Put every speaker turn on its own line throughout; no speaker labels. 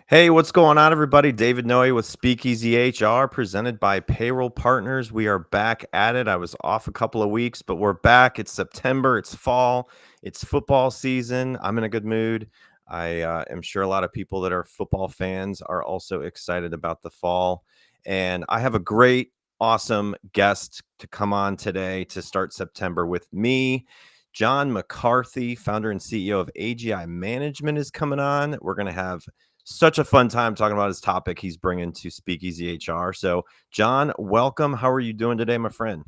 Hey, what's going on, everybody? David Noe with Speakeasy HR, presented by Payroll Partners. We are back at it. I was off a couple of weeks, but we're back. It's September, it's fall, it's football season. I'm in a good mood. I am sure a lot of people that are football fans are also excited about the fall. And I have a great, awesome guest to come on today to start September with me. John McCarthy, founder and CEO of AGI Management, is coming on. We're going to have such a fun time talking about his topic he's bringing to Speakeasy HR. So, John, welcome. How are you doing today, my friend?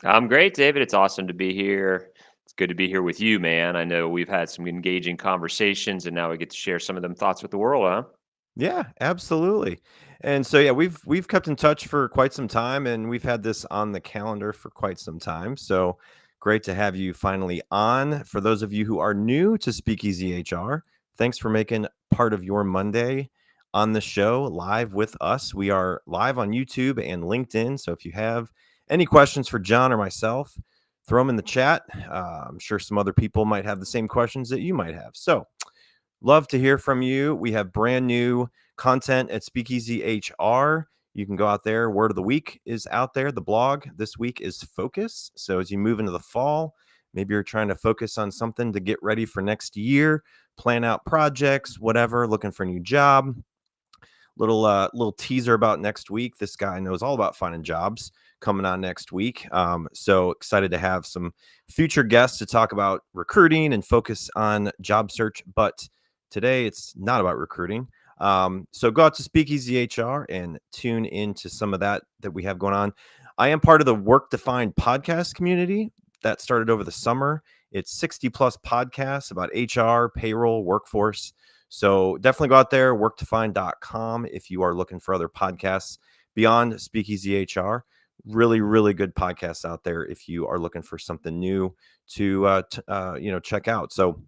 I'm great, David. It's awesome to be here. It's good to be here with you, man. I know we've had some engaging conversations, and now we get to share some of them thoughts with the world, huh?
Yeah, absolutely. And so, yeah, we've kept in touch for quite some time, and we've had this on the calendar for quite some time. So great to have you finally on. For those of you who are new to Speakeasy HR, thanks for making part of your Monday on the show live with us. We are live on YouTube and LinkedIn. So if you have any questions for John or myself, throw them in the chat. I'm sure some other people might have the same questions that you might have. So love to hear from you. We have brand new content at Speakeasy HR. You can go out there. Word of the week is out there. The blog this week is focus. So as you move into the fall, maybe you're trying to focus on something to get ready for next year, plan out projects, whatever, looking for a new job. Little teaser about next week. This guy knows all about finding jobs coming on next week. So excited to have some future guests to talk about recruiting and focus on job search. But today it's not about recruiting. So go out to Speakeasy HR and tune into some of that we have going on. I am part of the Work Defined podcast community that started over the summer. It's 60 plus podcasts about HR, payroll, workforce. So definitely go out there, worktofind.com if you are looking for other podcasts beyond Speakeasy HR. Really, really good podcasts out there if you are looking for something new to check out. So,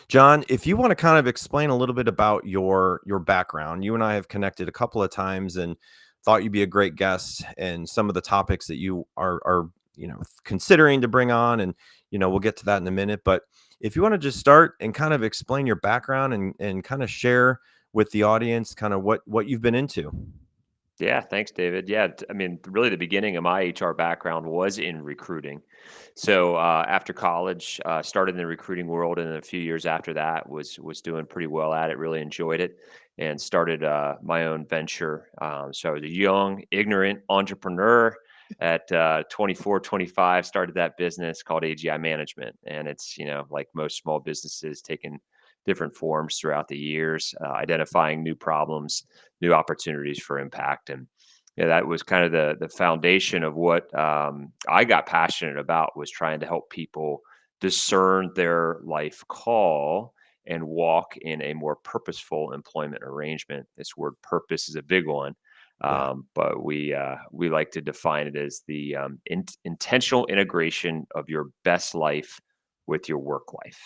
John, if you want to kind of explain a little bit about your background, you and I have connected a couple of times and thought you'd be a great guest, and some of the topics that you are considering to bring on, and we'll get to that in a minute. But if you want to just start and kind of explain your background and kind of share with the audience kind of what you've been into.
Yeah, thanks, David. Yeah, I mean, really, the beginning of my HR background was in recruiting. So after college, started in the recruiting world, and then a few years after that, was doing pretty well at it. Really enjoyed it, and started my own venture. So I was a young, ignorant entrepreneur at 24, 25. Started that business called AGI Management, and it's like most small businesses, taking different forms throughout the years, identifying new problems, new opportunities for impact. And that was kind of the foundation of what I got passionate about, was trying to help people discern their life call and walk in a more purposeful employment arrangement. This word purpose is a big one.
Yeah.
But we like to define it as the intentional integration of your best life with your work life.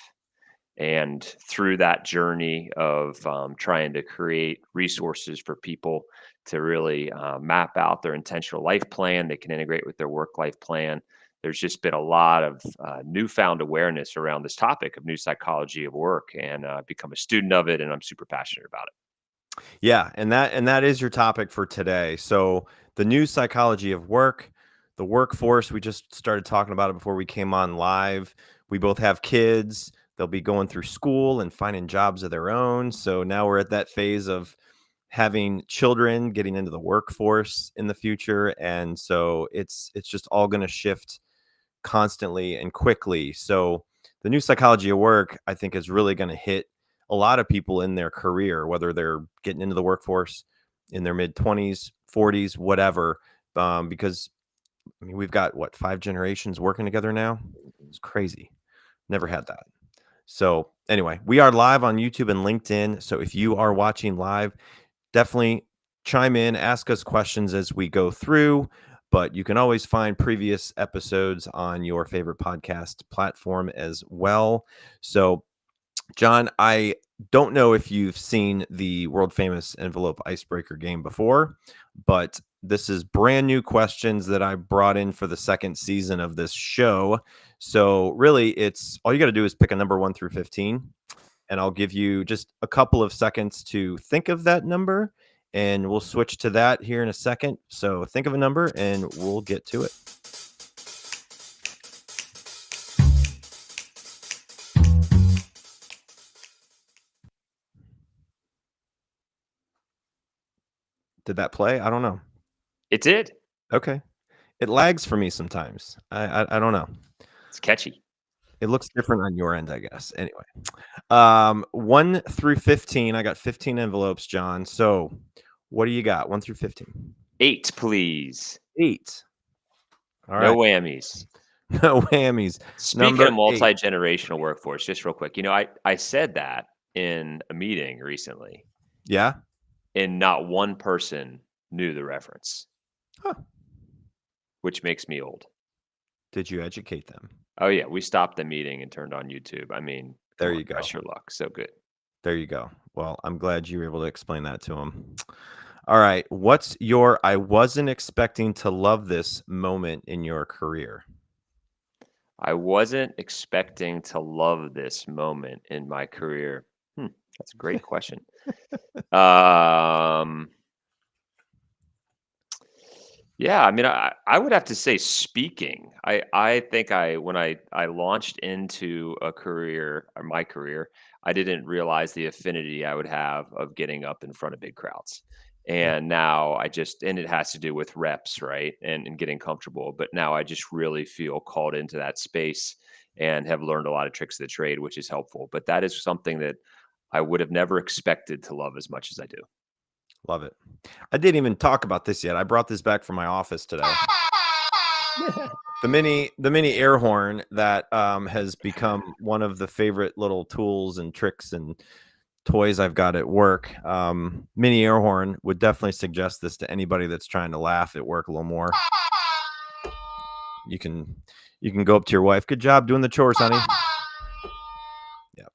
And through that journey of trying to create resources for people to really map out their intentional life plan, they can integrate with their work life plan. There's just been a lot of newfound awareness around this topic of new psychology of work, and become a student of it. And I'm super passionate about it.
Yeah, and that is your topic for today. So the new psychology of work, the workforce, we just started talking about it before we came on live. We both have kids. They'll be going through school and finding jobs of their own. So now we're at that phase of having children getting into the workforce in the future. And so it's just all going to shift constantly and quickly. So the new psychology of work, I think, is really going to hit a lot of people in their career, whether they're getting into the workforce in their mid 20s, 40s, whatever. Because I mean, we've got what, 5 generations working together now? It's crazy. Never had that. So anyway, we are live on YouTube and LinkedIn. So if you are watching live, definitely chime in, ask us questions as we go through. But you can always find previous episodes on your favorite podcast platform as well. So, John, I don't know if you've seen the world famous envelope icebreaker game before, but this is brand new questions that I brought in for the second season of this show. So, really, it's all you got to do is pick a number 1 through 15, and I'll give you just a couple of seconds to think of that number, and we'll switch to that here in a second. So think of a number, and we'll get to it. Did that play? I don't know.
It did.
Okay. It lags for me sometimes. I don't know.
It's catchy.
It looks different on your end, I guess. Anyway, 1 through 15. I got 15 envelopes, John. So what do you got? 1 through 15.
8, please.
8. All
No
right.
whammies.
No whammies.
Speaking of
Number 8.
multi-generational workforce, just real quick, I said that in a meeting recently,
Yeah?
and not one person knew the reference,
Huh.
which makes me old.
Did you educate them?
Oh, yeah, we stopped the meeting and turned on YouTube. I mean,
There
come on,
you go.
press your luck. So good.
There you go. Well, I'm glad you were able to explain that to them. All right. What's your I wasn't expecting to love this moment in your career?
I wasn't expecting to love this moment in my career. That's a great question. Um, yeah, I mean, I would have to say speaking. I think when I launched into a career or my career, I didn't realize the affinity I would have of getting up in front of big crowds.
Yeah.
And now and it has to do with reps, right? And getting comfortable. But now I just really feel called into that space and have learned a lot of tricks of the trade, which is helpful. But that is something that I would have never expected to love as much as I do.
Love it. I didn't even talk about this yet. I brought this back from my office today. The mini air horn that has become one of the favorite little tools and tricks and toys I've got at work. Mini air horn would definitely suggest this to anybody that's trying to laugh at work a little more. You can go up to your wife. Good job doing the chores, honey. Yeah,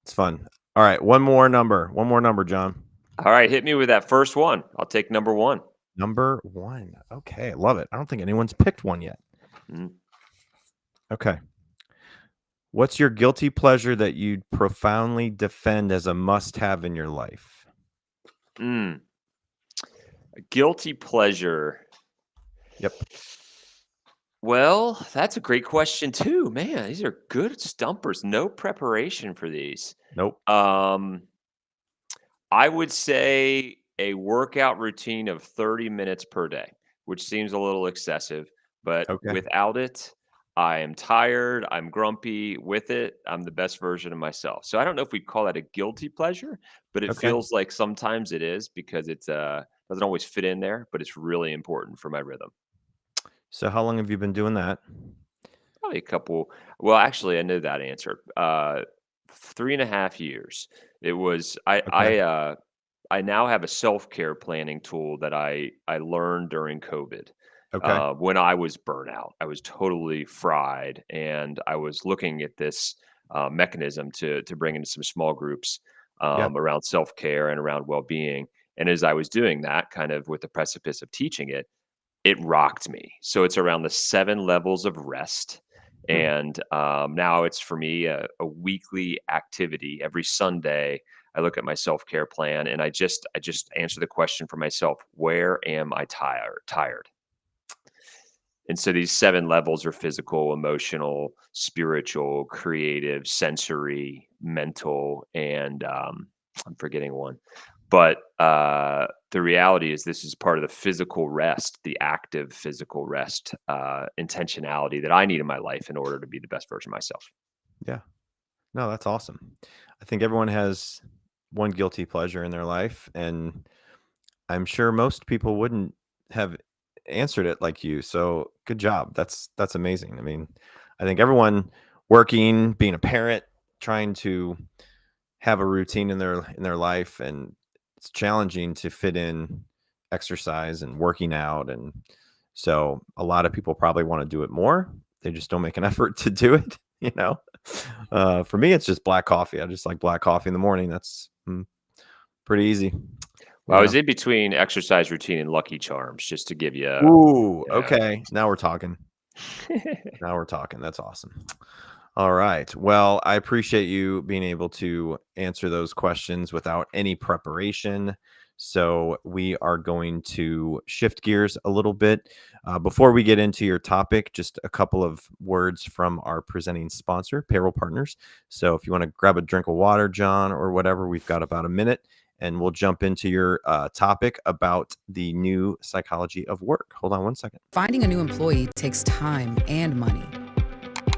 it's fun. All right, one more number, John.
All right, hit me with that first one. I'll take number 1.
Number 1. Okay, I love it. I don't think anyone's picked one yet.
Mm.
Okay. What's your guilty pleasure that you'd profoundly defend as a must-have in your life?
A guilty pleasure.
Yep.
Well, that's a great question too. Man, these are good stumpers. No preparation for these.
Nope.
I would say a workout routine of 30 minutes per day, which seems a little excessive, but
Okay.
without it, I am tired, I'm grumpy. With it, I'm the best version of myself. So I don't know if we'd call that a guilty pleasure, but it
Okay.
feels like sometimes it is because it's doesn't always fit in there, but it's really important for my rhythm.
So how long have you been doing that?
Probably a couple. Well, actually, I know that answer. 3.5 years. It was.
Okay.
I now have a self care planning tool that I learned during COVID.
Okay.
When I was burnout, I was totally fried, and I was looking at this mechanism to bring into some small groups
Yeah.
around self care and around well being. And as I was doing that, kind of with the precipice of teaching it, it rocked me. So it's around the 7 levels of rest,
Hmm.
and, now it's for me a weekly activity. Every Sunday, I look at my self-care plan, and I just answer the question for myself, "Where am I tired?" And so these 7 levels are physical, emotional, spiritual, creative, sensory, mental, and, I'm forgetting one. But, the reality is this is part of the physical rest, the active physical rest, intentionality that I need in my life in order to be the best version of myself.
Yeah. No, that's awesome. I think everyone has one guilty pleasure in their life, and I'm sure most people wouldn't have answered it like you. So good job. That's amazing. I mean, I think everyone working, being a parent, trying to have a routine in their life, and it's challenging to fit in exercise and working out, and so a lot of people probably want to do it more. They just don't make an effort to do it, you know. For me, it's just black coffee. I just like black coffee in the morning. That's pretty easy,
Well,
you
I was
know.
in between exercise routine and Lucky Charms just to give you
Ooh,
yeah.
okay. Now we're talking. Now we're talking. That's awesome. All right. Well, I appreciate you being able to answer those questions without any preparation. So, we are going to shift gears a little bit. Before we get into your topic, just a couple of words from our presenting sponsor, Payroll Partners. So, if you want to grab a drink of water, John, or whatever, we've got about a minute and we'll jump into your topic about the new psychology of work. Hold on one second.
Finding a new employee takes time and money.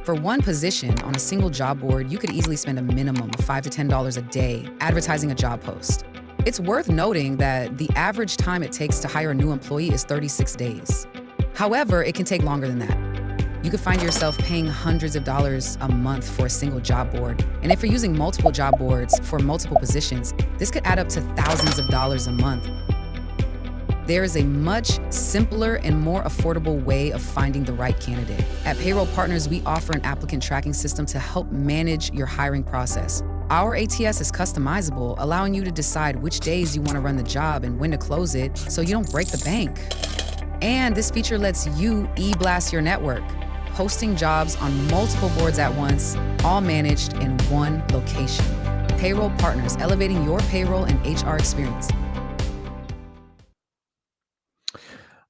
For one position on a single job board, you could easily spend a minimum of $5 to $10 a day advertising a job post. It's worth noting that the average time it takes to hire a new employee is 36 days. However, it can take longer than that. You could find yourself paying hundreds of dollars a month for a single job board. And if you're using multiple job boards for multiple positions, this could add up to thousands of dollars a month. There is a much simpler and more affordable way of finding the right candidate. At Payroll Partners, we offer an applicant tracking system to help manage your hiring process. Our ATS is customizable, allowing you to decide which days you want to run the job and when to close it so you don't break the bank. And this feature lets you e-blast your network, posting jobs on multiple boards at once, all managed in one location. Payroll Partners, elevating your payroll and HR experience.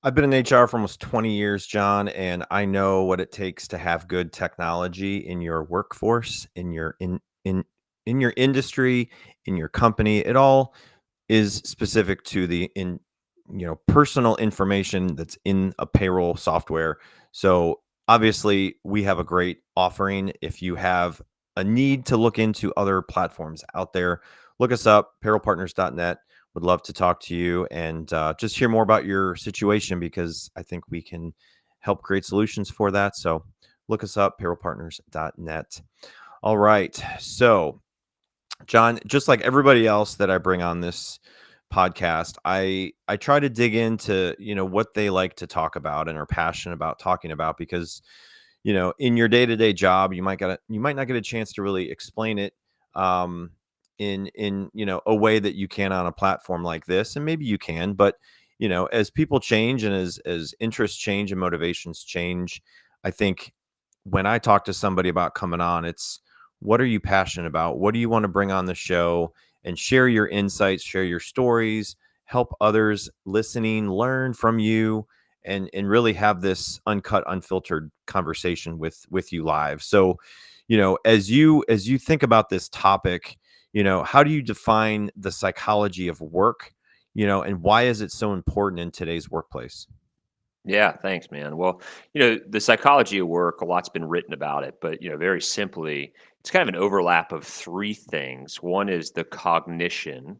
I've been in HR for almost 20 years, John, and I know what it takes to have good technology in your workforce, in your industry, in your company. It all is specific to the personal information that's in a payroll software. So obviously we have a great offering. If you have a need to look into other platforms out there, look us up, payrollpartners.net. Would love to talk to you and just hear more about your situation, because I think we can help create solutions for that. So look us up, payrollpartners.net. All right. So John, just like everybody else that I bring on this podcast, I try to dig into, what they like to talk about and are passionate about talking about, because, in your day-to-day job, you might not get a chance to really explain it um in a way that you can on a platform like this. And maybe you can, but as people change and as interests change and motivations change, I think when I talk to somebody about coming on, it's what are you passionate about? What do you want to bring on the show? And share your insights, share your stories, help others listening learn from you, and really have this uncut, unfiltered conversation with you live. So, as you think about this topic, how do you define the psychology of work? And why is it so important in today's workplace?
Yeah, thanks, man. Well, the psychology of work, a lot's been written about it, but very simply, it's kind of an overlap of three things. One is the cognition,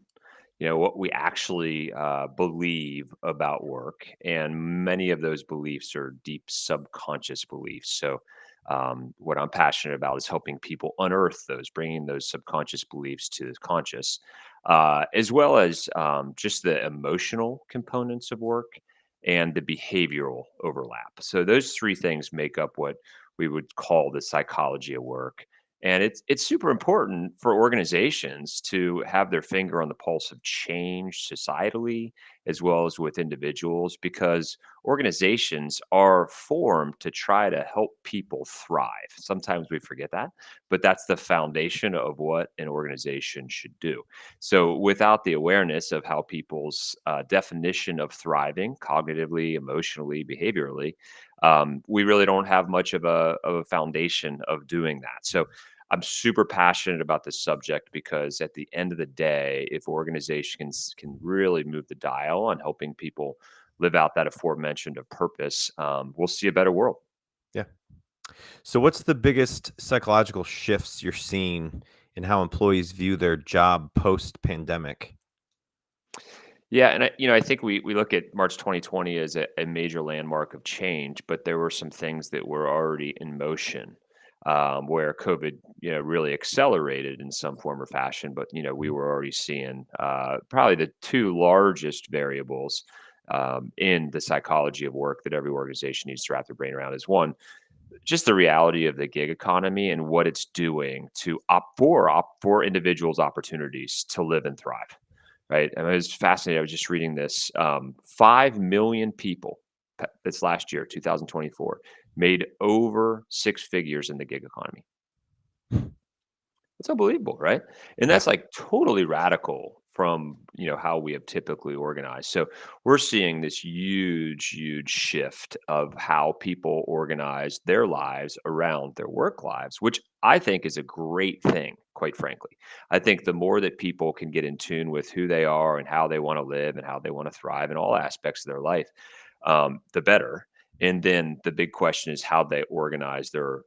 what we actually believe about work. And many of those beliefs are deep subconscious beliefs. So, what I'm passionate about is helping people unearth those, bringing those subconscious beliefs to the conscious, as well as just the emotional components of work and the behavioral overlap. So, those three things make up what we would call the psychology of work. And it's super important for organizations to have their finger on the pulse of change societally as well as with individuals, because organizations are formed to try to help people thrive. Sometimes we forget that, but that's the foundation of what an organization should do. So without the awareness of how people's definition of thriving cognitively, emotionally, behaviorally, we really don't have much of a foundation of doing that. So I'm super passionate about this subject because at the end of the day, if organizations can really move the dial on helping people live out that aforementioned of purpose, we'll see a better world.
Yeah. So, what's the biggest psychological shifts you're seeing in how employees view their job post pandemic?
Yeah, and I think we look at March 2020 as a major landmark of change, but there were some things that were already in motion, where COVID, really accelerated in some form or fashion. But we were already seeing probably the two largest variables in the psychology of work that every organization needs to wrap their brain around. Is one, just the reality of the gig economy and what it's doing to opt for individuals' opportunities to live and thrive. Right, and it was fascinating. I was just reading this. 5 million people this last year, 2024, made over six figures in the gig economy. It's unbelievable, right? And
Yeah.
that's like totally radical from, how we have typically organized. So we're seeing this huge, huge shift of how people organize their lives around their work lives, which I think is a great thing, quite frankly. I think the more that people can get in tune with who they are and how they want to live and how they want to thrive in all aspects of their life, the better. And then the big question is how they organize their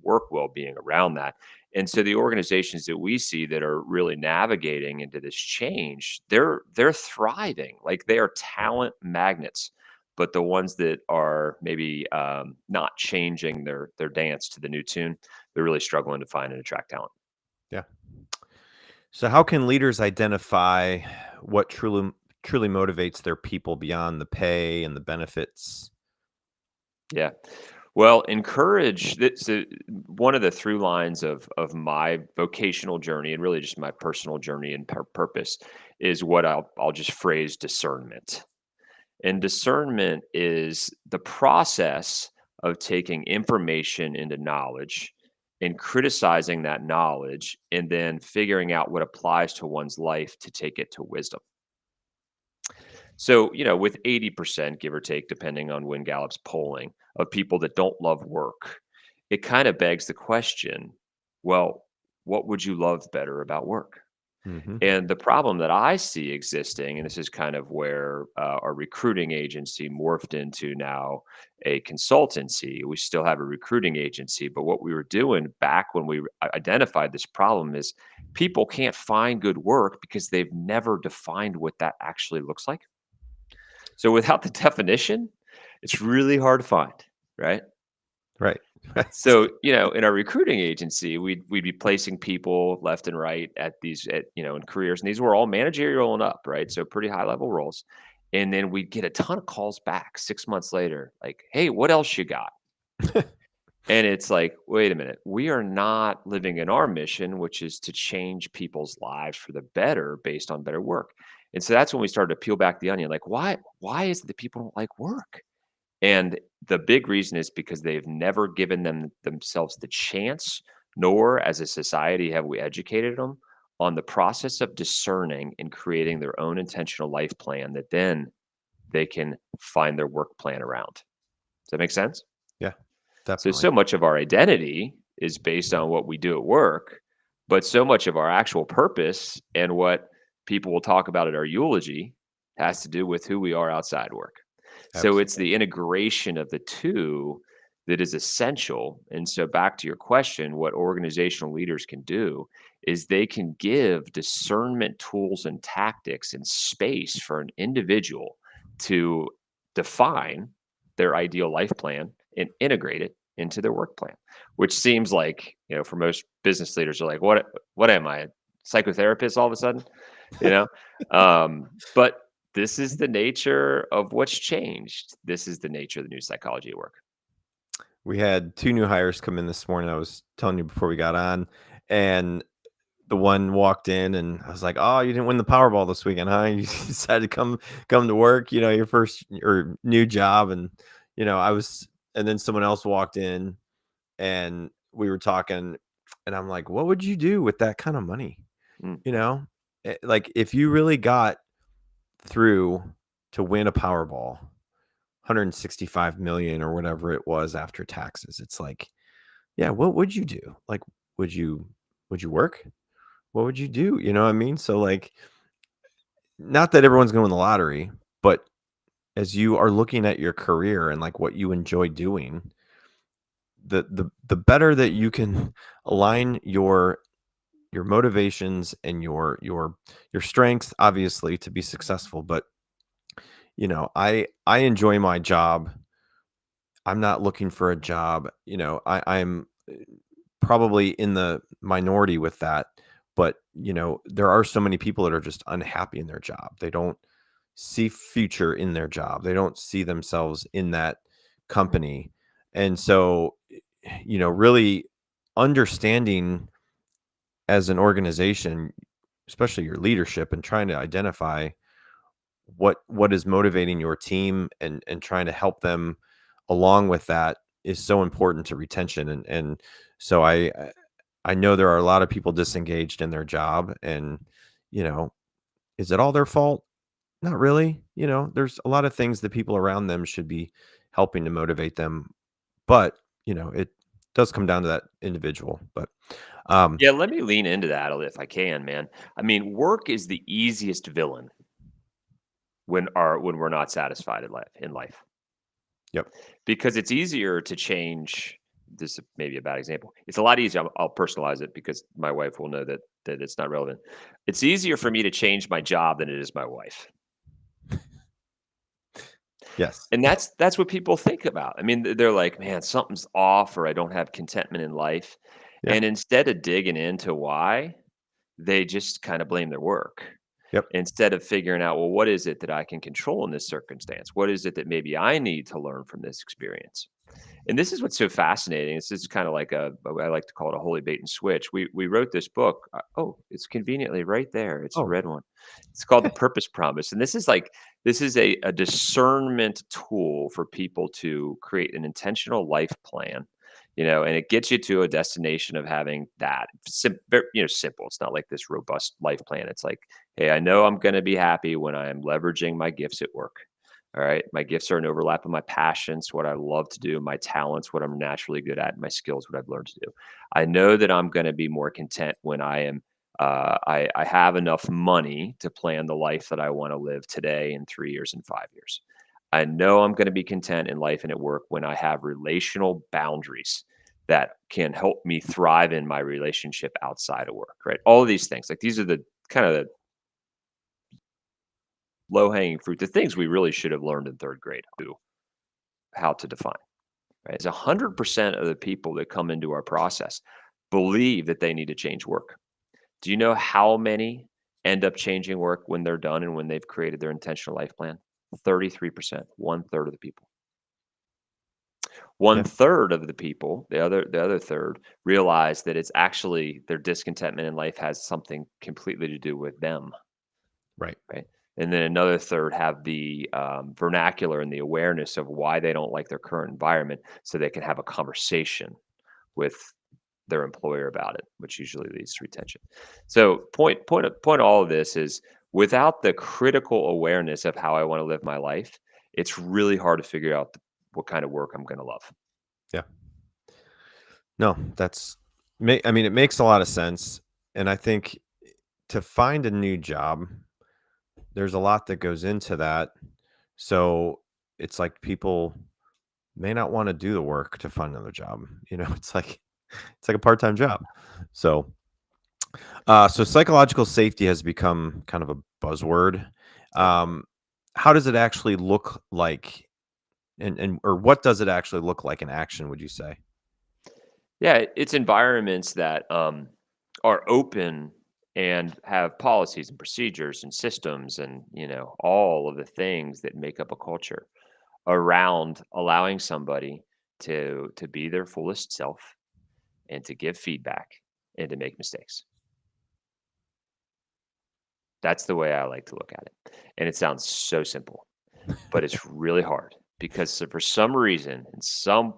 work well-being around that. And so the organizations that we see that are really navigating into this change, they're thriving. Like they are talent magnets. But the ones that are maybe not changing their dance to the new tune, they're really struggling to find and attract talent.
Yeah. So how can leaders identify what truly motivates their people beyond the pay and the benefits?
Yeah. Well, encourage that. So one of the through lines of my vocational journey and really just my personal journey and purpose is what I'll just phrase discernment. And discernment is the process of taking information into knowledge and criticizing that knowledge and then figuring out what applies to one's life to take it to wisdom. So, with 80%, give or take, depending on when Gallup's polling, of people that don't love work, it kind of begs the question, well, what would you love better about work?
Hmm.
And the problem that I see existing, and this is kind of where our recruiting agency morphed into now a consultancy. We still have a recruiting agency, but what we were doing back when we identified this problem is people can't find good work because they've never defined what that actually looks like. So without the definition, it's really hard to find, right?
Right. Right.
So, in our recruiting agency, we'd be placing people left and right at these in careers, and these were all managerial and up, right? So pretty high level roles. And then we'd get a ton of calls back 6 months later, like, "Hey, what else you got?" And it's like, wait a minute, we are not living in our mission, which is to change people's lives for the better based on better work. And so that's when we started to peel back the onion. Like, why is it that people don't like work? And the big reason is because they've never given themselves the chance, nor as a society have we educated them on the process of discerning and creating their own intentional life plan that then they can find their work plan around. Does that make sense?
Yeah,
So,
definitely.
so much of our identity is based on what we do at work, but so much of our actual purpose and what people will talk about at our eulogy has to do with who we are outside work. So it's
Absolutely.
the integration of the two that is essential. And so back to your question, what organizational leaders can do is they can give discernment tools and tactics and space for an individual to define their ideal life plan and integrate it into their work plan, which seems like, for most business leaders are like, what am I, a psychotherapist all of a sudden? You know? But this is the nature of what's changed. This is the nature of the new psychology at work.
We had 2 new hires come in this morning, I was telling you before we got on, and the one walked in and I was like, "Oh, you didn't win the Powerball this weekend, huh? You decided to come to work, your first or new job." And, I was and then someone else walked in and we were talking and I'm like, "What would you do with that kind of money?"
Mm,
You know? Like if you really got through to win a Powerball, 165 million or whatever it was after taxes. It's like, yeah, what would you do? Like, would you would you work? What would you do? You know what I mean? So like, not that everyone's going to win the lottery, but as you are looking at your career and like what you enjoy doing, the better that you can align your motivations and your strengths obviously to be successful. But I enjoy my job. I'm not looking for a job. I'm probably in the minority with that, but there are so many people that are just unhappy in their job. They don't see future in their job. They don't see themselves in that company. And so, really understanding as an organization, especially your leadership and trying to identify what is motivating your team and trying to help them along with that is so important to retention. And so I know there are a lot of people disengaged in their job, and, you know, is it all their fault? Not really. There's a lot of things that people around them should be helping to motivate them, but, it does come down to that individual. But, um,
Yeah, let me lean into that if I can, man. I mean, work is the easiest villain when we're not satisfied in life.
yep.
Because it's easier to change. This may be a bad example. It's a lot easier. I'll personalize it because my wife will know that it's not relevant. It's easier for me to change my job than it is my wife.
Yes.
And that's what people think about. I mean, they're like, "Man, something's off or I don't have contentment in life."
Yeah.
And instead of digging into why, they just kind of blame their work
Yep.
instead of figuring out, well, what is it that I can control in this circumstance? What is it that maybe I need to learn from this experience? And this is what's so fascinating. This is kind of like I like to call it a holy bait and switch. We wrote this book. Oh, it's conveniently right there. It's a
Oh,
red one. It's called The
okay.
Purpose Promise. And this is a discernment tool for people to create an intentional life plan, and it gets you to a destination of having that simple. It's not like this robust life plan. It's like, hey, I know I'm going to be happy when I am leveraging my gifts at work. All right. My gifts are an overlap of my passions, what I love to do, my talents, what I'm naturally good at, my skills, what I've learned to do. I know that I'm going to be more content when I have enough money to plan the life that I want to live today in 3 years and 5 years. I know I'm going to be content in life and at work when I have relational boundaries that can help me thrive in my relationship outside of work, right? All of these things, like these are the kind of the low hanging fruit, the things we really should have learned in third grade, how to define, right? Is 100% of the people that come into our process believe that they need to change work. Do you know how many end up changing work when they're done and when they've created their intentional life plan? 33%, one third of the people. One
Yeah.
third of the people, the other third, realize that it's actually their discontentment in life has something completely to do with them.
Right.
Right. And then another third have the vernacular and the awareness of why they don't like their current environment so they can have a conversation with their employer about it, which usually leads to retention. So point of all of this is without the critical awareness of how I want to live my life, it's really hard to figure out what kind of work I'm going to love.
Yeah. No, I mean, it makes a lot of sense. And I think to find a new job, there's a lot that goes into that. So it's like people may not want to do the work to find another job. It's like a part-time job. So so psychological safety has become kind of a buzzword.
Yeah.
Um, how does it actually look like, and or what does it actually look like in action, would you say?
Yeah, it's environments that are open and have policies and procedures and systems and all of the things that make up a culture around allowing somebody to be their fullest self and to give feedback and to make mistakes. That's the way I like to look at it. And it sounds so simple, but it's really hard because for some reason, in some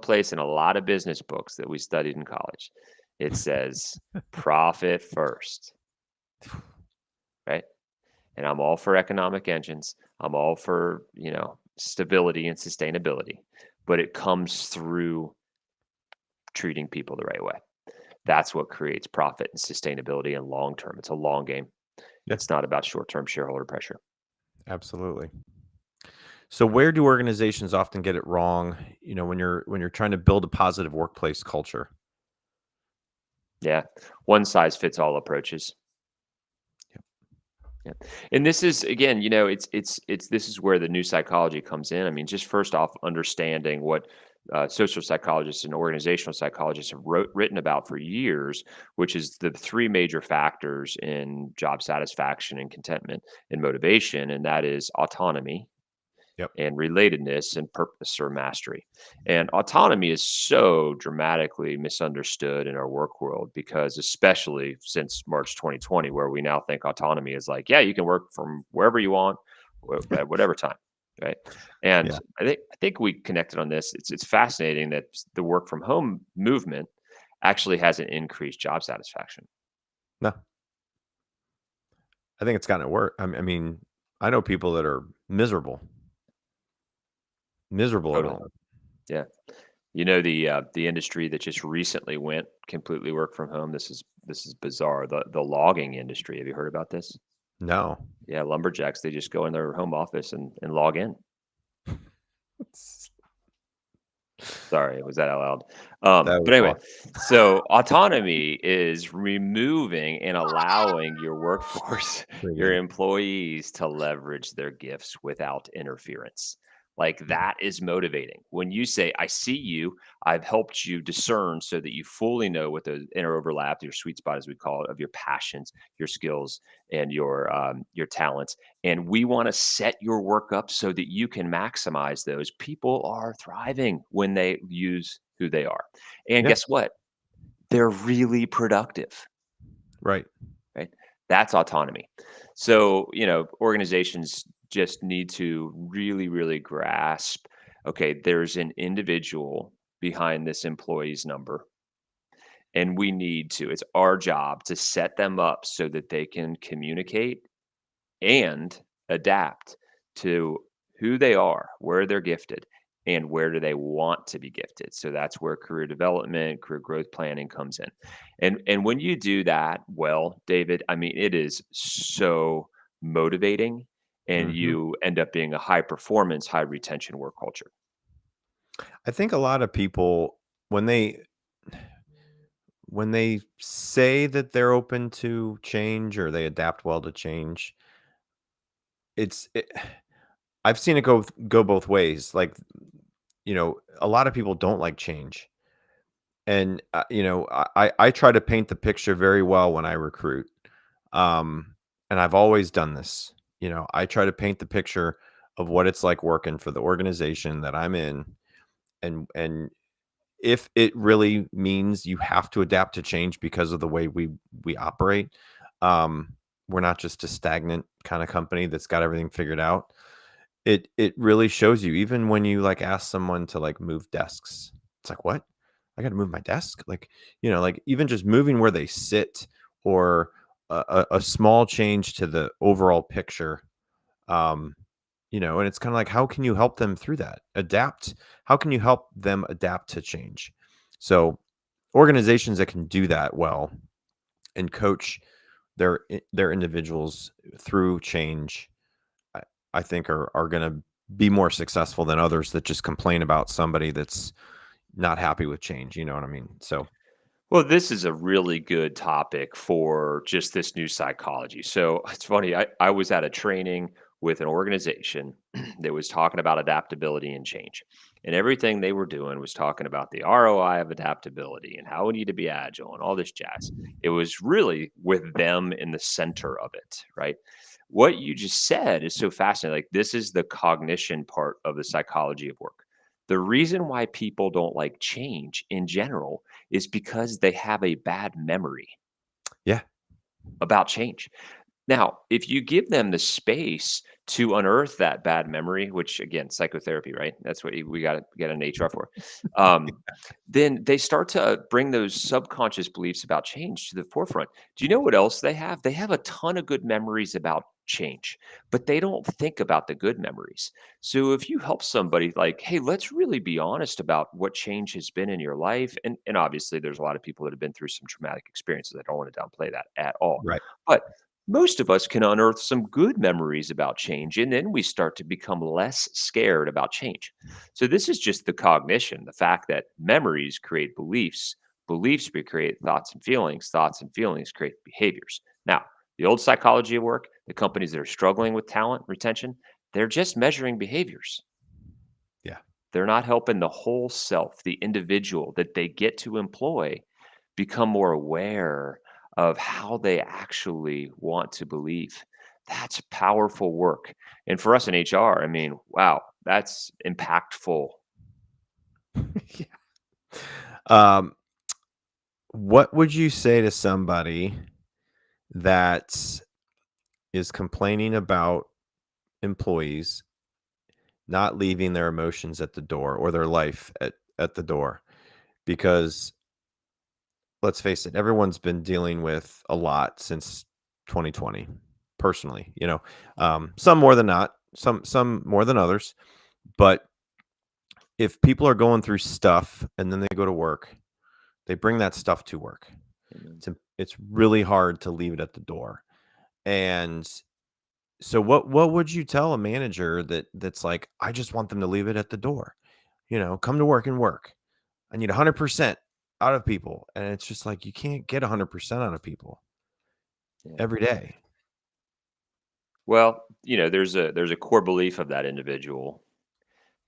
place in a lot of business books that we studied in college, it says profit first, right? And I'm all for economic engines. I'm all for, stability and sustainability, but it comes through treating people the right way. That's what creates profit and sustainability and long term. It's a long game.
Yeah,
It's not about short term shareholder pressure.
absolutely. So where do organizations often get it wrong, when you're trying to build a positive workplace culture?
Yeah. One size fits all approaches. Yeah. And this is again, it's this is where the new psychology comes in. I mean, just first off, understanding what social psychologists and organizational psychologists have written about for years, which is the three major factors in job satisfaction and contentment and motivation, and that is autonomy,
Yep.
and relatedness and purpose or mastery. And autonomy is so dramatically misunderstood in our work world because, especially since March 2020, where we now think autonomy is like, yeah, you can work from wherever you want at whatever time. Right. And
Yeah.
I think we connected on this. It's fascinating that the work from home movement actually hasn't increased job satisfaction.
No, I think it's gotten worse. I mean, I know people that are miserable at
Totally.
home.
Yeah. The industry that just recently went completely work from home. This is bizarre. The logging industry. Have you heard about this?
No.
Yeah, lumberjacks, they just go in their home office and log in. Sorry, was that out loud?
That was
But anyway,
awesome.
so autonomy is removing and allowing your workforce, your
Friggin'
employees to leverage their gifts without interference. Like
yeah.
that is motivating. When you say, I see you, I've helped you discern so that you fully know what the inner overlap, your sweet spot, as we call it, of your passions, your skills, and your talents. And we want to set your work up so that you can maximize those. People are thriving when they use who they are. And
Yeah,
guess what? They're really productive,
right.
right? That's autonomy. So, organizations just need to really, really grasp, okay, there's an individual behind this employee's number. And it's our job to set them up so that they can communicate and adapt to who they are, where they're gifted, and where do they want to be gifted. So that's where career development, career growth planning comes in. And when you do that well, David, I mean, it is so motivating and
Mhm.
you end up being a high performance, high retention work culture.
I think a lot of people, when they say that they're open to change or they adapt well to change, it's it I've seen it go both ways. Like, a lot of people don't like change. And, I try to paint the picture very well when I recruit. And I've always done this. I try to paint the picture of what it's like working for the organization that I'm in, and if it really means you have to adapt to change because of the way we operate, um, we're not just a stagnant kind of company that's got everything figured out. It really shows you even when you, like, ask someone to, like, move desks. It's like, "What? I gotta move my desk?" Like, like, even just moving where they sit or a small change to the overall picture, um, and it's kinda like, how can you help them through that? Adapt. How can you help them adapt to change? So, organizations that can do that well and coach their individuals through change, I I think are gonna be more successful than others that just complain about somebody that's not happy with change, you know what I mean? So
Well, this is a really good topic for just this new psychology. So it's funny, I was at a training with an organization that was talking about adaptability and change. And everything they were doing was talking about the ROI of adaptability and how we need to be agile and all this jazz. It was really with them in the center of it, right? What you just said is so fascinating. Like, this is the cognition part of the psychology of work. The reason why people don't like change in general is because they have a bad memory
yeah,
about change. Now, if you give them the space to unearth that bad memory, which again, psychotherapy, right? That's what we got to get an HR for. Um, then they start to bring those subconscious beliefs about change to the forefront. Do you know what else they have? They have a ton of good memories about change, but they don't think about the good memories. So if you help somebody like, hey, let's really be honest about what change has been in your life. And obviously there's a lot of people that have been through some traumatic experiences. I don't want to downplay that at all.
right.
But most of us can unearth some good memories about change, and then we start to become less scared about change. So, this is just the cognition, the fact that memories create beliefs, beliefs create thoughts and feelings create behaviors. Now, the old psychology of work, the companies that are struggling with talent retention, they're just measuring behaviors.
Yeah.
They're not helping the whole self, the individual that they get to employ, become more aware of how they actually want to believe. That's powerful work. And for us in HR, I mean, wow, that's impactful.
Yeah. Um, what would you say to somebody that is complaining about employees not leaving their emotions at the door or their life at the door? Because let's face it, everyone's been dealing with a lot since 2020. Personally, some more than not, some more than others. But if people are going through stuff and then they go to work, they bring that stuff to work.
Amen.
It's really hard to leave it at the door. And so what would you tell a manager that's like, I just want them to leave it at the door? Come to work and work. I need 100% out of people. And it's just like, you can't get 100% out of people
Yeah.
every day.
Well, there's a core belief of that individual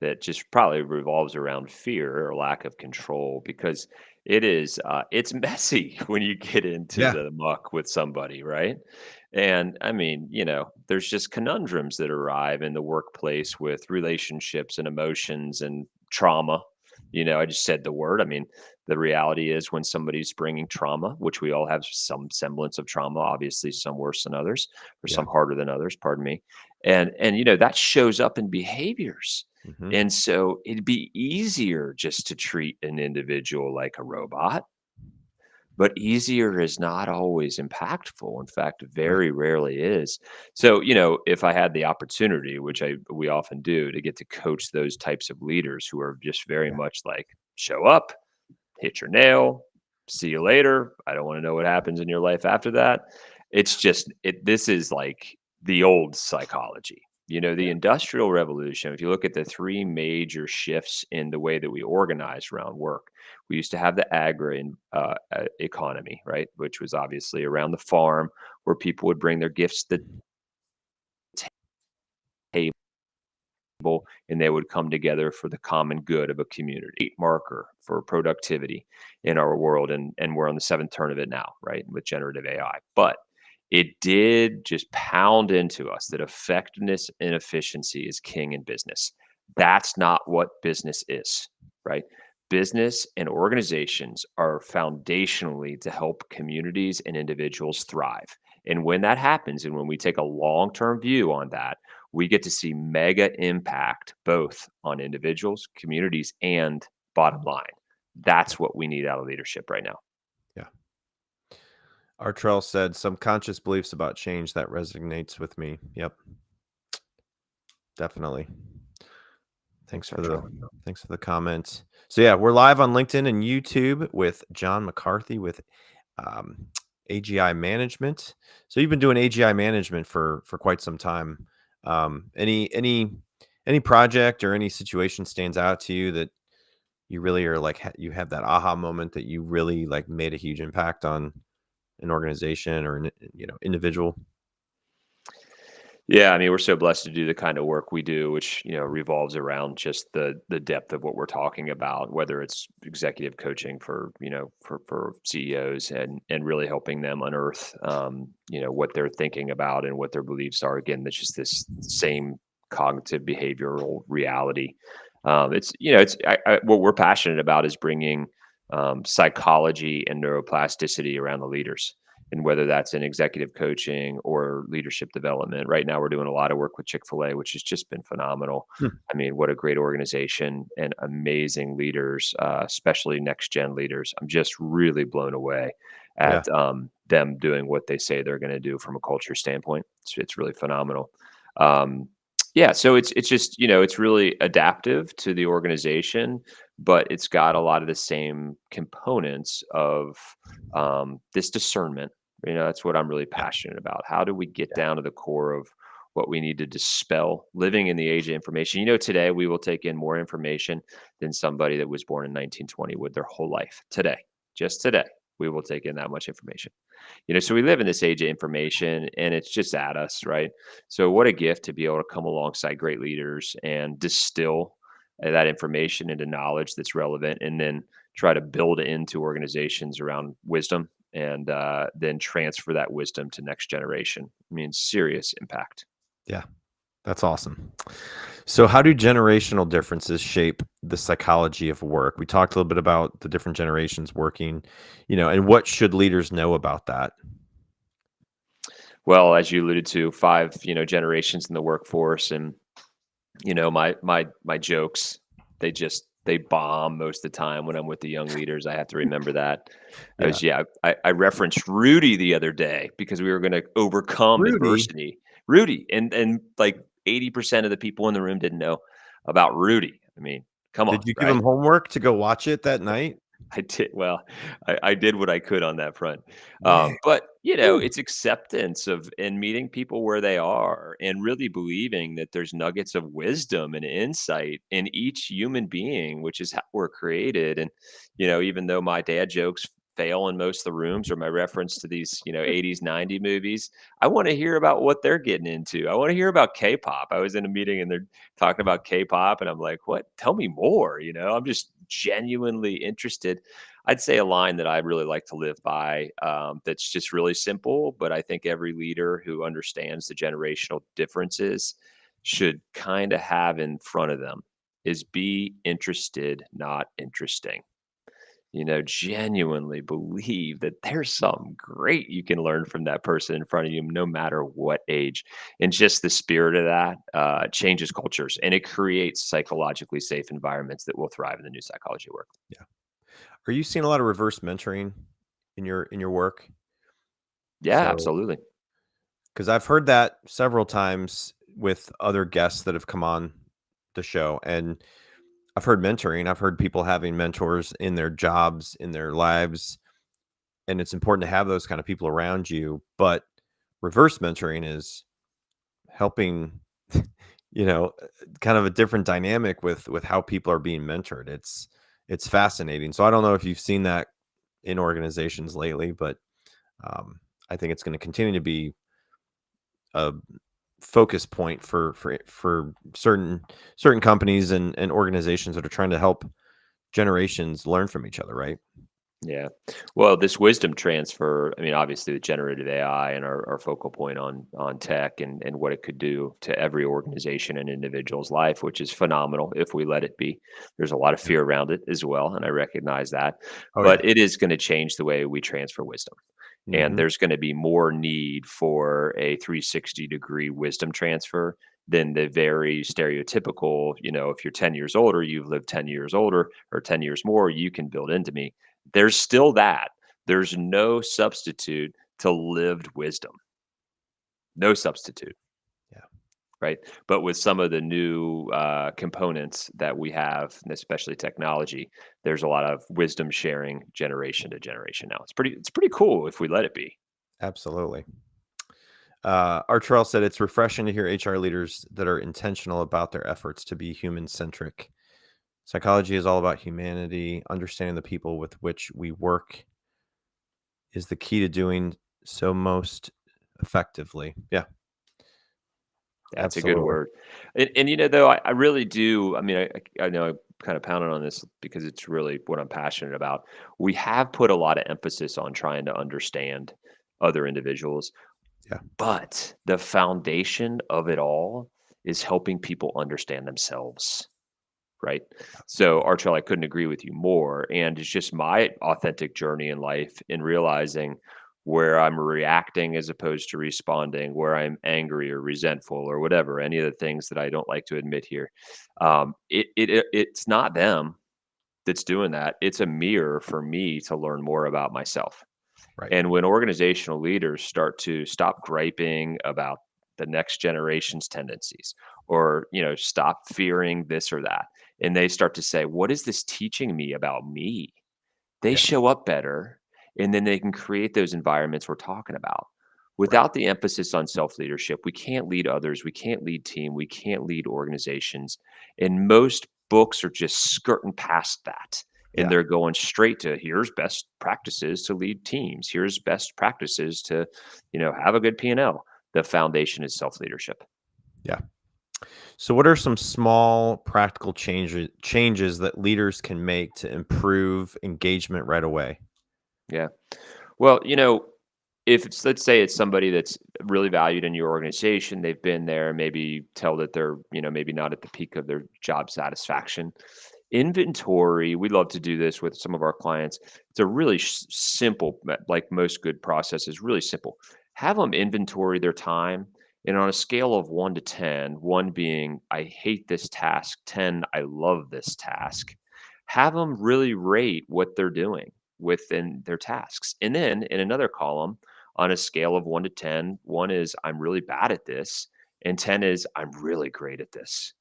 that just probably revolves around fear or lack of control, because it's messy when you get into
Yeah.
the muck with somebody, right? And I mean, there's just conundrums that arrive in the workplace with relationships and emotions and trauma. I just said the word. I mean, the reality is, when somebody's bringing trauma, which we all have some semblance of trauma, obviously some worse than others, or
Yeah.
some harder than others, pardon me. And that shows up in behaviors.
Hmm.
And so it'd be easier just to treat an individual like a robot, but easier is not always impactful. In fact,
Right.
very rarely is. So, if I had the opportunity, which we often do, to get to coach those types of leaders who are just very
Yeah.
much like, show up, hit your nail, see you later. I don't want to know what happens in your life after that. It's just this is like the old psychology. The
Yeah.
industrial revolution, if you look at the three major shifts in the way that we organize around work, we used to have the economy, right? Which was obviously around the farm, where people would bring their gifts to the table, and they would come together for the common good of a community. Marker for productivity in our world, and we're on the seventh turn of it now, right, with generative AI. But it did just pound into us that effectiveness and efficiency is king in business. That's not what business is, right? Business and organizations are foundationally to help communities and individuals thrive. And when that happens, and when we take a long term view on that, we get to see mega impact both on individuals, communities, and bottom line. That's what we need out of leadership right now.
Yeah. Artrell said, some conscious beliefs about change that resonates with me. Yep. Definitely.
Thanks,
Thanks for the
Artrell.
thanks for the comments. So yeah, we're live on LinkedIn and YouTube with John McCarthy with um, AGI Management. So you've been doing AGI Management for quite some time. Any project or any situation stands out to you that you really are like you have that aha moment that you really like made a huge impact on an organization or an individual?
Yeah, I mean, we're so blessed to do the kind of work we do, which revolves around just the depth of what we're talking about, whether it's executive coaching for for CEOs, and really helping them unearth what they're thinking about and what their beliefs are. Again, that's just this same cognitive behavioral reality. What we're passionate about is bringing psychology and neuroplasticity around the leaders, and whether that's in executive coaching or leadership development. Right now, we're doing a lot of work with Chick-fil-A, which has just been phenomenal.
Hmm.
I mean, what a great organization and amazing leaders, especially next gen leaders. I'm just really blown away
Yeah.
at them doing what they say they're going to do from a culture standpoint. It's really phenomenal. Um, yeah, so it's just it's really adaptive to the organization, but it's got a lot of the same components of this discernment. That's what I'm really
Yeah.
passionate about. How do we get
Yeah.
down to the core of what we need to dispel living in the age of information? Today we will take in more information than somebody that was born in 1920 would their whole life. Today, just today, we will take in that much information. So we live in this age of information, and it's just at us, right? So what a gift to be able to come alongside great leaders and distill that information into knowledge that's relevant, and then try to build into organizations around wisdom, and then transfer that wisdom to next generation. I mean, serious impact.
Yeah. That's awesome. So, how do generational differences shape the psychology of work? We talked a little bit about the different generations working, and what should leaders know about that?
Well, as you alluded to, five generations in the workforce, and my jokes, they just They bomb most of the time when I'm with the young leaders. I have to remember that.
Yeah.
I referenced Rudy the other day because we were going to overcome
Rudy,
adversity. Rudy, and like 80% of the people in the room didn't know about Rudy. I mean, come on,
did you give
right?
him homework to go watch it that night?
I did well. I did what I could on that front,
Man.
but
Woo.
it's acceptance of and meeting people where they are, and really believing that there's nuggets of wisdom and insight in each human being, which is how we're created. And even though my dad jokes fail in most of the rooms, or my reference to these 80s 90 movies, I want to hear about what they're getting into. I want to hear about K-pop. I was in a meeting and they're talking about K-pop, and I'm like, what? Tell me more. I'm just genuinely interested. I'd say a line that I really like to live by, that's just really simple, but I think every leader who understands the generational differences should kind of have in front of them is be interested, not interesting. Genuinely believe that there's something great you can learn from that person in front of you, no matter what age. And just the spirit of that changes cultures, and it creates psychologically safe environments that will thrive in the new psychology work.
Yeah. Are you seeing a lot of reverse mentoring in your work?
Yeah,
So,
absolutely.
because I've heard that several times with other guests that have come on the show, and I've heard mentoring. I've heard people having mentors in their jobs, in their lives, and it's important to have those kind of people around you. But reverse mentoring is helping, kind of a different dynamic with how people are being mentored. It's fascinating. So I don't know if you've seen that in organizations lately, but I think it's going to continue to be a focus point for certain companies and organizations that are trying to help generations learn from each other, right?
Yeah. Well, this wisdom transfer, I mean, obviously with generative AI and our focal point on tech and what it could do to every organization and individual's life, which is phenomenal if we let it be. There's a lot of
Yeah.
fear around it as well, and I recognize that.
Oh yeah.
But it is going to change the way we transfer wisdom. And
Hmm.
there's going to be more need for a 360-degree wisdom transfer than the very stereotypical, if you're 10 years older, you've lived 10 years older or 10 years more, you can build into me. There's still that. There's no substitute to lived wisdom. No substitute,
Yeah.
right? But with some of the new components that we have, and especially technology, there's a lot of wisdom sharing generation to generation now. It's pretty cool if we let it be.
Absolutely. Artrell said it's refreshing to hear HR leaders that are intentional about their efforts to be human centric. Psychology is all about humanity. Understanding the people with which we work is the key to doing so most effectively. Yeah,
That's a good
absolutely.
word. And though I really do. I mean, I know I kind of pounded on this because it's really what I'm passionate about. We have put a lot of emphasis on trying to understand other individuals,
Yeah,
but the foundation of it all is helping people understand themselves, right? So, Archel, I couldn't agree with you more. And it's just my authentic journey in life in realizing where I'm reacting as opposed to responding, where I'm angry or resentful or whatever, any of the things that I don't like to admit here. It's not them that's doing that. It's a mirror for me to learn more about myself.
right.
And when organizational leaders start to stop griping about the next generation's tendencies, or, stop fearing this or that, and they start to say, what is this teaching me about me? They
Yeah,
show up better, and then they can create those environments we're talking about.
right.
Without the emphasis on self leadership, we can't lead others, we can't lead team, we can't lead organizations. And most books are just skirting past that. And
Yeah,
they're going straight to here's best practices to lead teams. Here's best practices to, have a good P&L. The foundation is self leadership.
yeah. So, what are some small practical changes that leaders can make to improve engagement right away?
Yeah. Well, if it's, let's say it's somebody that's really valued in your organization, they've been there, maybe tell that they're, maybe not at the peak of their job satisfaction. Inventory, we love to do this with some of our clients. It's a really simple, like most good processes, really simple. Have them inventory their time. And on a scale of 1 to 10, 1 being, I hate this task, 10, I love this task. have them really rate what they're doing within their tasks. And then in another column, on a scale of 1 to 10, 1 is I'm really bad at this, and 10 is I'm really great at this.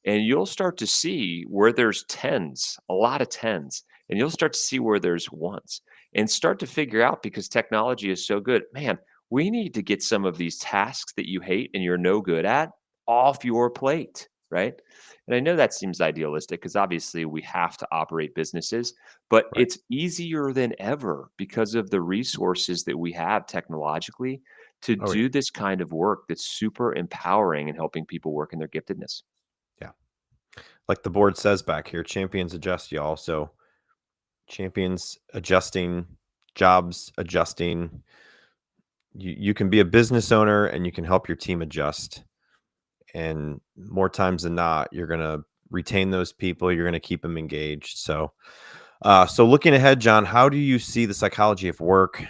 And you'll start to see where there's tens, a lot of tens, and you'll start to see where there's ones and start to figure out, because technology is so good. Man, we need to get some of these tasks that you hate and you're no good at off your plate, right? And I know that seems idealistic because obviously we have to operate businesses, but
Right.
it's easier than ever because of the resources that we have technologically to
Oh, yeah.
do this kind of work that's super empowering and helping people work in their giftedness.
Yeah. Like the board says back here, champions adjust, y'all. So champions adjusting, jobs adjusting. You can be a business owner and you can help your team adjust. And more times than not, you're gonna retain those people. You're gonna keep them engaged. So looking ahead, John, how do you see the psychology of work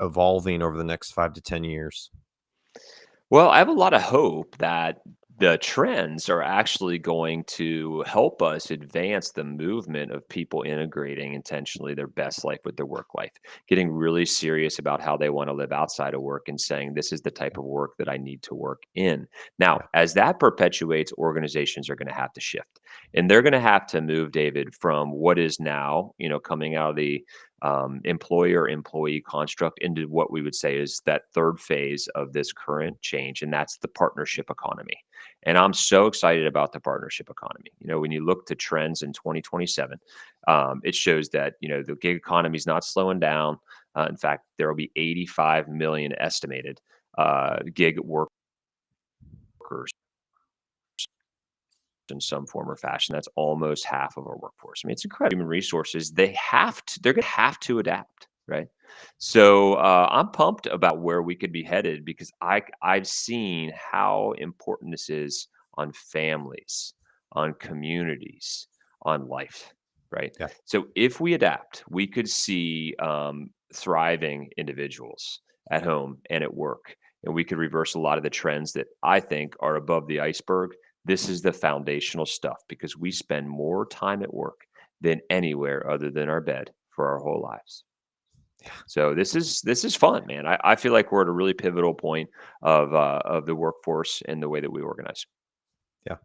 evolving over the next 5 to 10 years?
Well, I have a lot of hope that the trends are actually going to help us advance the movement of people integrating intentionally their best life with their work life, getting really serious about how they want to live outside of work and saying, this is the type of work that I need to work in. Now,
Yeah,
as that perpetuates, organizations are going to have to shift. And they're going to have to move, David, from what is now, coming out of the employer employee construct into what we would say is that third phase of this current change, and that's the partnership economy. And I'm so excited about the partnership economy. When you look to trends in 2027, it shows that the gig economy is not slowing down. In fact, there will be 85 million estimated gig workers in some form or fashion. That's almost half of our workforce. I mean, it's incredible. Human resources, they're going to have to adapt, right? So I'm pumped about where we could be headed because I've seen how important this is on families, on communities, on life, right?
yeah,
So if we adapt, we could see thriving individuals at home and at work, and we could reverse a lot of the trends that I think are above the iceberg. This is the foundational stuff because we spend more time at work than anywhere other than our bed for our whole lives. So this is fun, man. I feel like we're at a really pivotal point of the workforce and the way that we organize.
yeah.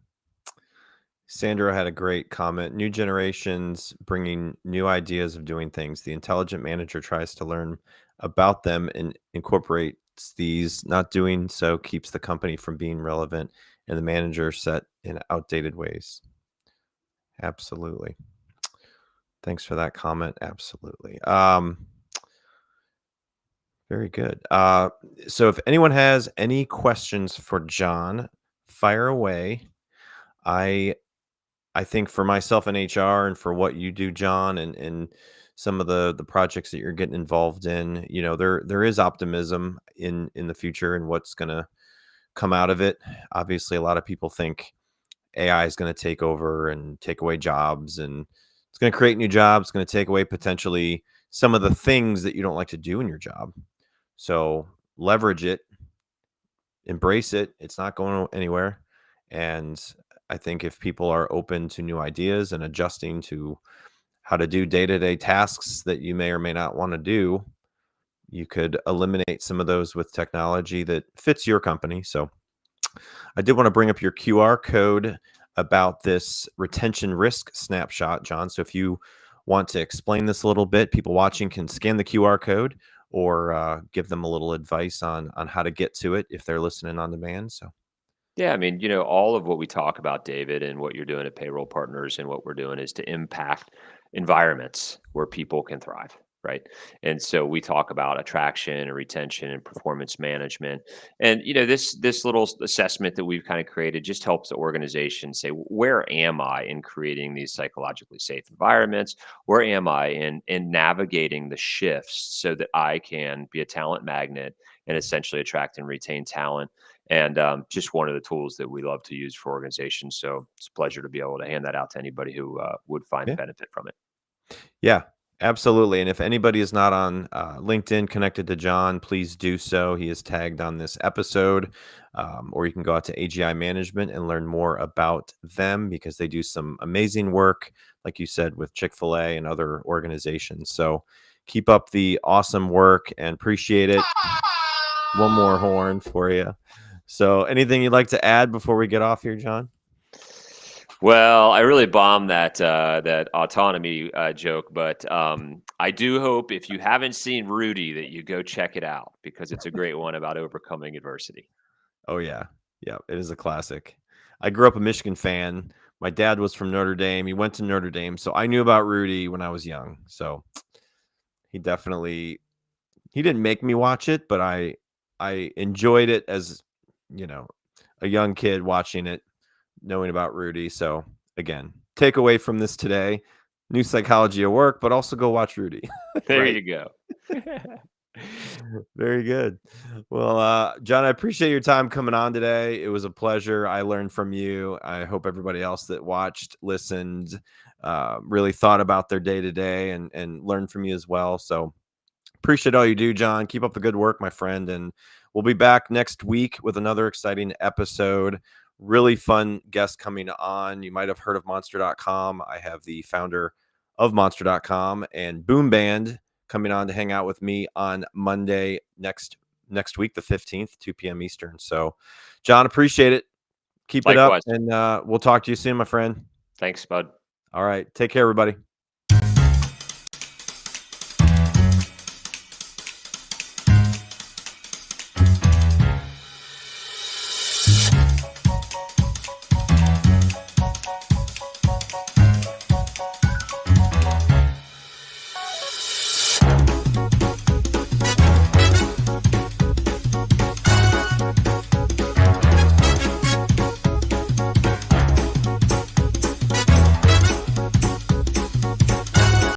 Sandra had a great comment. New generations bringing new ideas of doing things. The intelligent manager tries to learn about them and incorporates these. Not doing so keeps the company from being relevant, and the manager set in outdated ways. Absolutely. Thanks for that comment. Absolutely. Very good. So if anyone has any questions for John, fire away. I I think for myself in HR and for what you do, John, and some of the projects that you're getting involved in, there is optimism in the future and what's going to come out of it. Obviously, a lot of people think AI is going to take over and take away jobs, and it's going to create new jobs. It's going to take away potentially some of the things that you don't like to do in your job. So leverage it, embrace it. It's not going anywhere. And I think if people are open to new ideas and adjusting to how to do day-to-day tasks that you may or may not want to do, you could eliminate some of those with technology that fits your company. So I did want to bring up your QR code about this retention risk snapshot, John. So if you want to explain this a little bit, people watching can scan the QR code or give them a little advice on how to get to it if they're listening on demand. So
Yeah, I mean, all of what we talk about, David, and what you're doing at Payroll Partners and what we're doing is to impact environments where people can thrive, right? And so we talk about attraction and retention and performance management. And this little assessment that we've kind of created just helps the organization say, where am I in creating these psychologically safe environments? Where am I in navigating the shifts so that I can be a talent magnet and essentially attract and retain talent? And just one of the tools that we love to use for organizations. So it's a pleasure to be able to hand that out to anybody who would find
yeah.
benefit from it.
Yeah, absolutely. And if anybody is not on LinkedIn connected to John, please do so. He is tagged on this episode, or you can go out to AGI Management and learn more about them because they do some amazing work. like you said, with Chick-fil-A and other organizations. So keep up the awesome work and appreciate it. One more horn for you. So anything you'd like to add before we get off here, John?
Well, I really bombed that autonomy joke, but I do hope if you haven't seen Rudy that you go check it out because it's a great one about overcoming adversity.
Oh yeah. Yeah, it is a classic. I grew up a Michigan fan. My dad was from Notre Dame. He went to Notre Dame, so I knew about Rudy when I was young. So he didn't make me watch it, but I enjoyed it as, you know, a young kid watching it, knowing about Rudy. So again, take away from this today, new psychology at work, but also go watch Rudy.
There
Right.
you go.
Very good. Well, John, I appreciate your time coming on today. It was a pleasure. I learned from you. I hope everybody else that watched, listened, really thought about their day to day and learned from you as well. So appreciate all you do, John. Keep up the good work, my friend. And we'll be back next week with another exciting episode. Really fun guest coming on. You might have heard of Monster.com. I have the founder of Monster.com and Boom Band coming on to hang out with me on Monday next week, the 15th, 2 p.m. Eastern. So, John, appreciate it. Keep it up,
Likewise.
and we'll talk to you soon, my friend.
Thanks, bud.
All right. Take care, everybody.